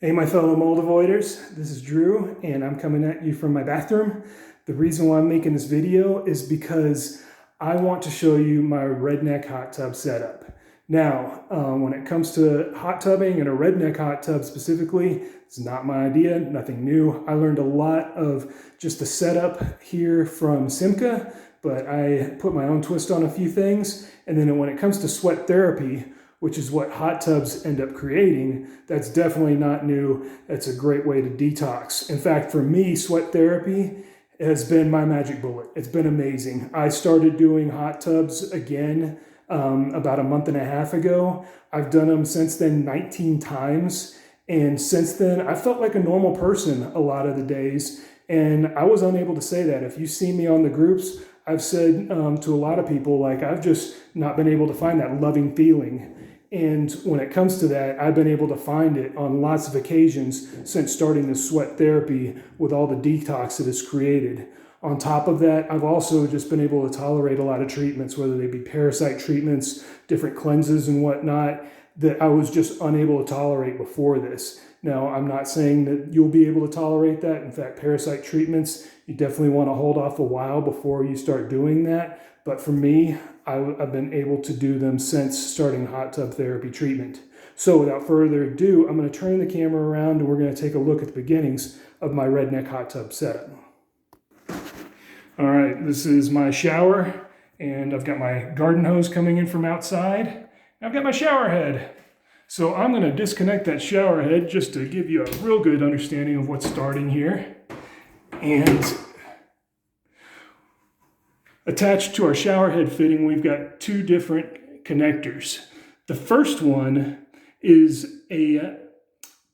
Hey, my fellow mold avoiders, this is Drew, and I'm coming at you from my bathroom. The reason why I'm making this video is because I want to show you my Redneck hot tub setup. Now, when it comes to hot tubbing and a Redneck hot tub specifically, it's not my idea, nothing new. I learned a lot of just the setup here from Simca, but I put my own twist on a few things. And then when it comes to sweat therapy, which is what hot tubs end up creating, that's definitely not new. That's a great way to detox. In fact, for me, sweat therapy has been my magic bullet. It's been amazing. I started doing hot tubs again about a month and a half ago. I've done them since then 19 times. And since then, I felt like a normal person a lot of the days. And I was unable to say that. If you see me on the groups, I've said to a lot of people, like, I've just not been able to find that loving feeling. And when it comes to that, I've been able to find it on lots of occasions since starting this sweat therapy with all the detox it has created. On top of that, I've also just been able to tolerate a lot of treatments, whether they be parasite treatments, different cleanses and whatnot, that I was just unable to tolerate before this. Now, I'm not saying that you'll be able to tolerate that. In fact, parasite treatments, you definitely want to hold off a while before you start doing that. But for me, I've been able to do them since starting hot tub therapy treatment. So without further ado, I'm going to turn the camera around and we're going to take a look at the beginnings of my Redneck hot tub setup. All right, this is my shower, and I've got my garden hose coming in from outside. I've got my shower head. So I'm going to disconnect that shower head just to give you a real good understanding of what's starting here. And attached to our shower head fitting, we've got two different connectors. The first one is a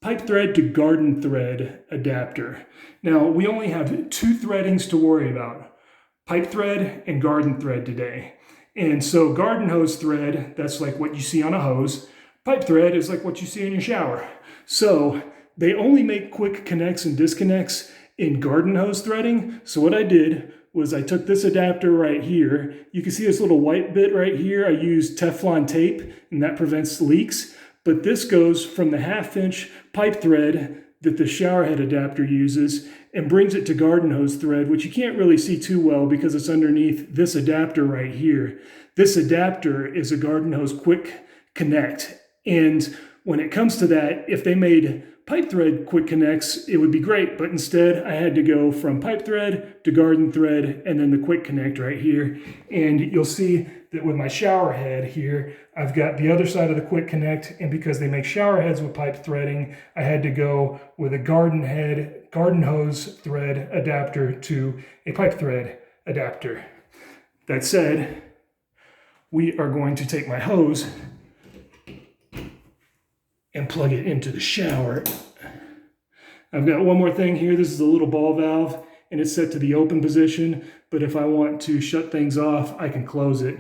pipe thread to garden thread adapter. Now, we only have two threadings to worry about, pipe thread and garden thread today. And so garden hose thread, that's like what you see on a hose. Pipe thread is like what you see in your shower. So they only make quick connects and disconnects in garden hose threading. So what I did was I took this adapter right here. You can see this little white bit right here. I used Teflon tape, and that prevents leaks. But this goes from the 1/2-inch pipe thread that the shower head adapter uses and brings it to garden hose thread, which you can't really see too well because it's underneath this adapter right here. This adapter is a garden hose quick connect. And when it comes to that, if they made pipe thread quick connects, it would be great. But instead, I had to go from pipe thread to garden thread and then the quick connect right here. And you'll see that with my shower head here, I've got the other side of the quick connect. And because they make shower heads with pipe threading, I had to go with a garden hose thread adapter to a pipe thread adapter. That said, we are going to take my hose and plug it into the shower. I've got one more thing here. This is a little ball valve, and it's set to the open position, but if I want to shut things off, I can close it.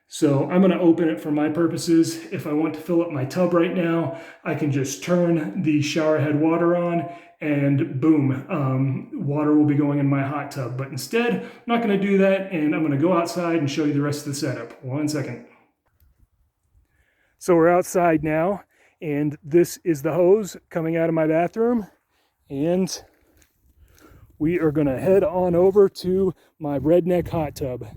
So I'm going to open it for my purposes. If I want to fill up my tub right now, I can just turn the shower head water on, and boom, water will be going in my hot tub. But instead, I'm not going to do that, and I'm going to go outside and show you the rest of the setup. 1 second. So we're outside now. And this is the hose coming out of my bathroom. And we are going to head on over to my Redneck hot tub.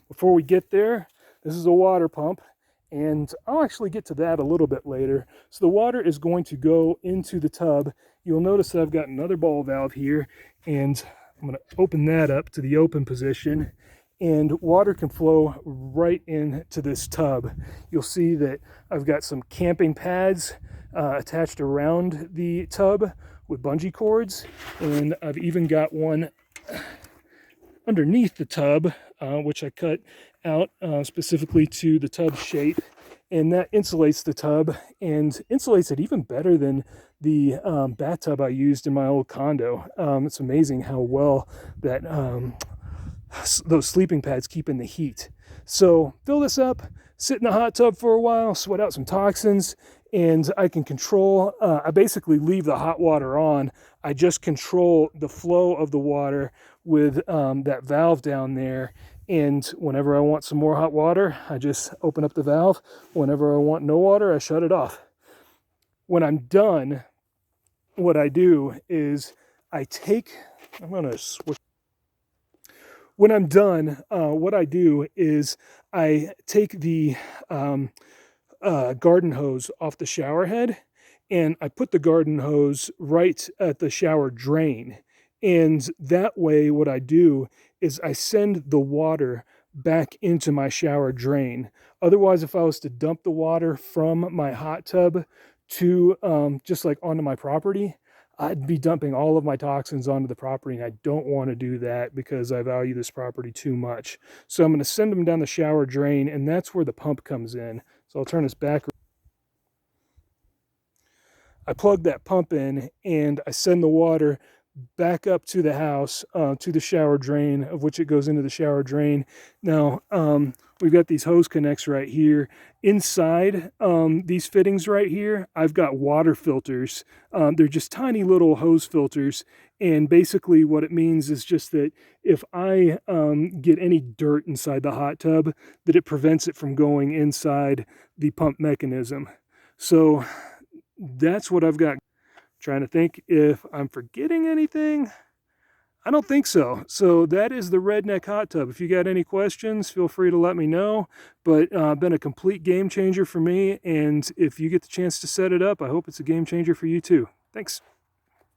Before we get there, this is a water pump. And I'll actually get to that a little bit later. So the water is going to go into the tub. You'll notice that I've got another ball valve here. And I'm going to open that up to the open position. And water can flow right into this tub. You'll see that I've got some camping pads attached around the tub with bungee cords, and I've even got one underneath the tub, which I cut out specifically to the tub shape, and that insulates the tub and insulates it even better than the bathtub I used in my old condo. It's amazing how well that those sleeping pads keep in the heat. So fill this up, sit in the hot tub for a while, sweat out some toxins, and I can control, I basically leave the hot water on. I just control the flow of the water with that valve down there. And whenever I want some more hot water, I just open up the valve. Whenever I want no water, I shut it off. When I'm done what I do is I'm going to switch. When I'm done, what I do is I take the garden hose off the shower head, and I put the garden hose right at the shower drain. And that way, what I do is I send the water back into my shower drain. Otherwise, if I was to dump the water from my hot tub to just like onto my property, I'd be dumping all of my toxins onto the property, and I don't want to do that because I value this property too much. So I'm going to send them down the shower drain, and that's where the pump comes in. So I'll turn this back. I plug that pump in, and I send the water back up to the house, to the shower drain, of which it goes into the shower drain. Now, we've got these hose connects right here. Inside these fittings right here, I've got water filters. They're just tiny little hose filters. And basically what it means is just that if I get any dirt inside the hot tub, that it prevents it from going inside the pump mechanism. So that's what I've got. Trying to think if I'm forgetting anything. I don't think so. So that is the Redneck hot tub. If you got any questions, feel free to let me know. But been a complete game changer for me. And if you get the chance to set it up, I hope it's a game changer for you too. Thanks.